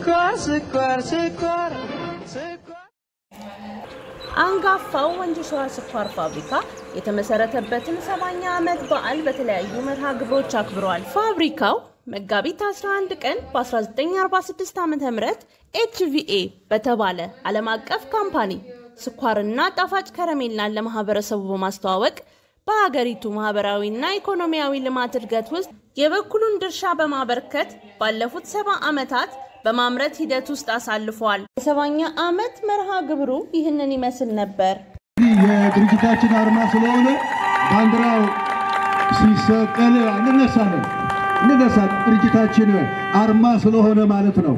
ስኳር አንጋፋው ወንጂ ሸዋ ስኳር ፋብሪካ የተመሰረተበትን 70ኛ ዓመት በዓል በተለያዩ መርሃ ግብሮች አክብሯል። ፋብሪካው መጋቢት 11 ቀን በ1946 ዓ.ም HVA በተባለ ዓለም አቀፍ ካምፓኒ ስኳርና ጣፋጭ ከረሜላን ለማህበረሰቡ በማስተዋወቅ በሀገሪቱ ማህበራዊና ኢኮኖሚያዊ ልማት እድገት ውስጥ የበኩሉን ድርሻ በማበርከት ባለፉት 70 ዓመታት በማምረት ሂደት ውስጥ አሳልፏል። 70ኛ ዓመት መርሃ ግብሩ ይህንን ይመስል ነበር። የድርጅታችን አርማ ስለሆነ ባንዲራው ሲሰቀል እንነሳለን። ድርጅታችን አርማ ስለሆነ ማለት ነው።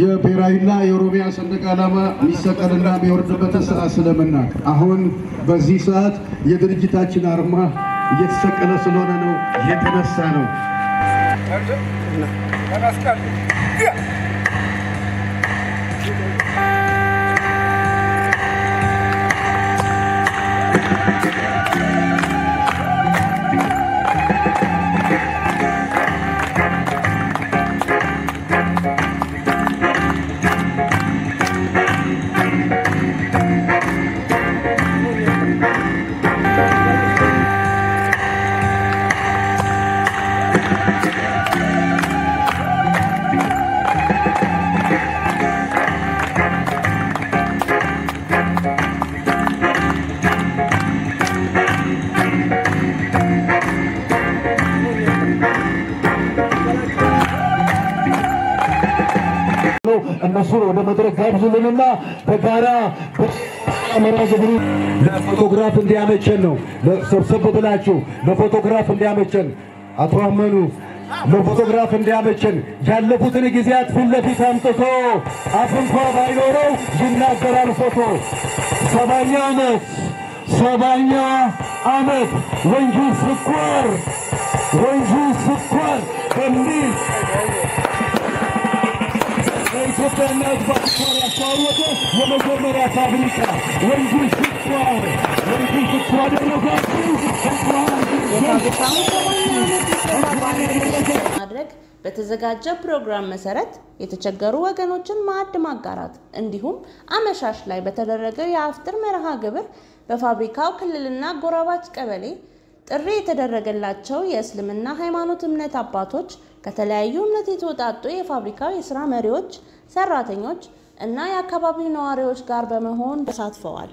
የብሔራዊና የኦሮሚያ ሰንደቅ ዓላማ የሚሰቀልና የሚወርድበት ሰዓት ስለምናቅ አሁን በዚህ ሰዓት የድርጅታችን አርማ እየተሰቀለ ስለሆነ ነው የተነሳ ነው። እነሱ ወደ መድረክ ጋብዙልንና በጋራ አመራ ዝብሩ ለፎቶግራፍ እንዲያመቸን ነው። ለሰብሰብ ብላችሁ ለፎቶግራፍ እንዲያመቸን አቶ አመኑ ለፎቶግራፍ እንዲያመቸን ያለፉትን ጊዜያት ፊት ለፊት አምጥቶ አፍንኳ ባይኖረው ይናገራል ፎቶ 70ኛ ዓመት ወንጂ ስኳር በሚል ኢትዮጵያና ስኳር ያስተዋወቀ የመጀመሪያ ፋብሪካ ወንጂ ስኳር ማድረግ በተዘጋጀ ፕሮግራም መሰረት የተቸገሩ ወገኖችን ማዕድ ማጋራት እንዲሁም አመሻሽ ላይ በተደረገው የአፍጥር መርሃ ግብር በፋብሪካው ክልልና ጎራባች ቀበሌ ጥሪ የተደረገላቸው የእስልምና ሃይማኖት እምነት አባቶች ከተለያዩ እምነት የተወጣጡ የፋብሪካው የሥራ መሪዎች፣ ሰራተኞች እና የአካባቢው ነዋሪዎች ጋር በመሆን ተሳትፈዋል።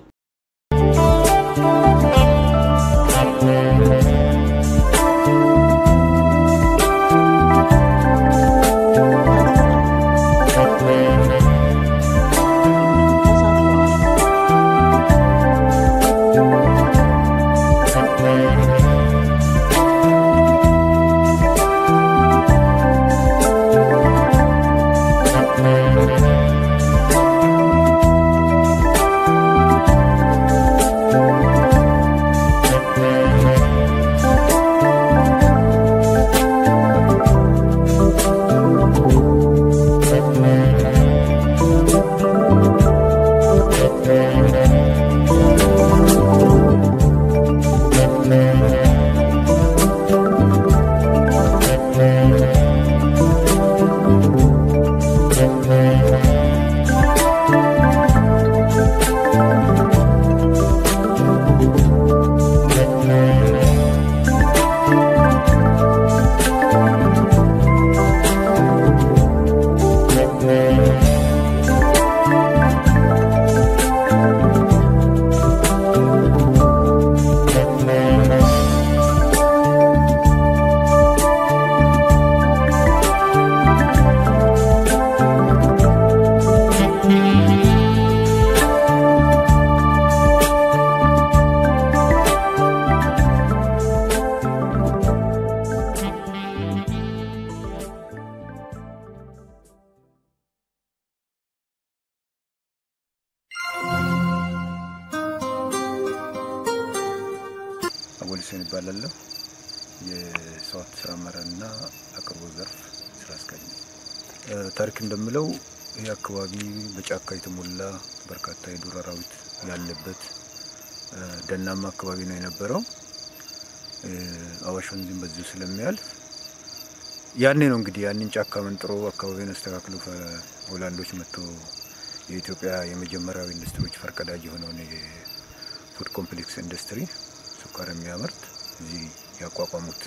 አወልሰን ይባላልው የሰዋት ስራ መረና አቅርቦ ዘርፍ ስራ አስኪያጅ ነኝ። ታሪክ እንደምለው ይሄ አካባቢ በጫካ የተሞላ በርካታ የዱር አራዊት ያለበት ደናማ አካባቢ ነው የነበረው። አዋሽ ወንዝም በዚህ ስለሚያልፍ ያኔ ነው እንግዲህ ያንን ጫካ መንጥሮ አካባቢውን አስተካክሎ ሆላንዶች መጥቶ የኢትዮጵያ የመጀመሪያው ኢንዱስትሪዎች ፈርቀዳጅ የሆነውን የፉድ ኮምፕሌክስ ኢንዱስትሪ ስኳር የሚያመርት እዚህ ያቋቋሙት።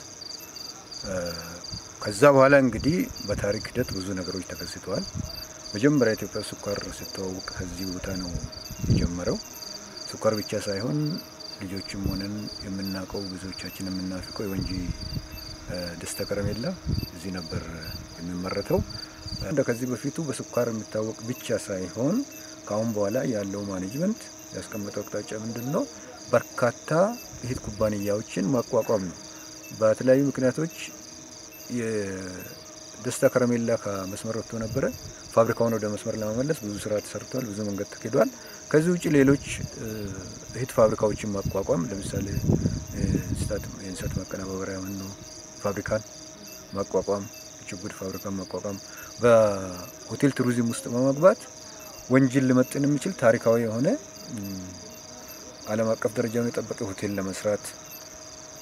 ከዛ በኋላ እንግዲህ በታሪክ ሂደት ብዙ ነገሮች ተከስተዋል። መጀመሪያ ኢትዮጵያ ስኳር ስትተዋወቅ ከዚህ ቦታ ነው የጀመረው። ስኳር ብቻ ሳይሆን ልጆችም ሆነን የምናውቀው ብዙዎቻችን የምናፍቀው የወንጂ ደስታ ከረሜላ እዚህ ነበር የሚመረተው። ከዚህ በፊቱ በስኳር የሚታወቅ ብቻ ሳይሆን ካሁን በኋላ ያለው ማኔጅመንት ያስቀመጠው አቅጣጫ ምንድነው? በርካታ እህት ኩባንያዎችን ማቋቋም ነው። በተለያዩ ምክንያቶች የደስታ ከረሜላ ከመስመር ወጥቶ ነበረ። ፋብሪካውን ወደ መስመር ለመመለስ ብዙ ስራ ተሰርቷል፣ ብዙ መንገድ ተሄዷል። ከዚህ ውጪ ሌሎች እህት ፋብሪካዎችን ማቋቋም ለምሳሌ የእንስሳት ማቀነባበሪያ መኖ ፋብሪካን ማቋቋም፣ ችቡድ ፋብሪካን ማቋቋም፣ በሆቴል ቱሪዝም ውስጥ በመግባት ወንጂን ሊመጥን የሚችል ታሪካዊ የሆነ ዓለም አቀፍ ደረጃውን የጠበቀ ሆቴል ለመስራት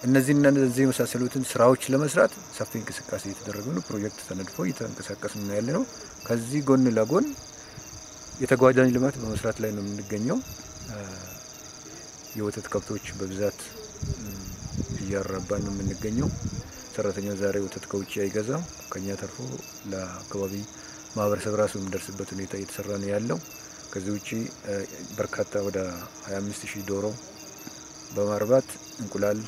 እነዚህና እነዚህ የመሳሰሉትን ስራዎች ለመስራት ሰፊ እንቅስቃሴ እየተደረገ ነው። ፕሮጀክት ተነድፎ እየተንቀሳቀስን ነው ያለነው። ከዚህ ጎን ለጎን የተጓዳኝ ልማት በመስራት ላይ ነው የምንገኘው። የወተት ከብቶች በብዛት እያራባን ነው የምንገኘው። ሰራተኛው ዛሬ ወተት ከውጭ አይገዛም። ከኛ ተርፎ ለአካባቢ ማህበረሰብ ራሱ የሚደርስበት ሁኔታ እየተሰራ ነው ያለው። ከዚህ ውጪ በርካታ ወደ 25000 ዶሮ በማርባት እንቁላል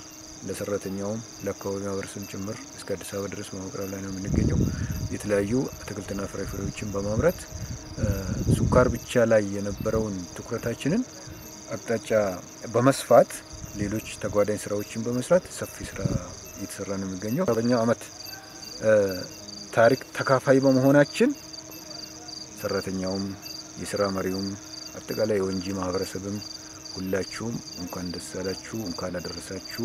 ለሰራተኛውም ለአካባቢ ማህበረሰብ ጭምር እስከ አዲስ አበባ ድረስ በማቅረብ ላይ ነው የምንገኘው። የተለያዩ አትክልትና ፍራፍሬዎችን በማምረት ስኳር ብቻ ላይ የነበረውን ትኩረታችንን አቅጣጫ በመስፋት ሌሎች ተጓዳኝ ስራዎችን በመስራት ሰፊ ስራ እየተሰራ ነው የሚገኘው። በኛ አመት ታሪክ ተካፋይ በመሆናችን ሰራተኛውም የስራ መሪውም አጠቃላይ የወንጂ ማህበረሰብም ሁላችሁም እንኳን ደስ አላችሁ፣ እንኳን አደረሳችሁ።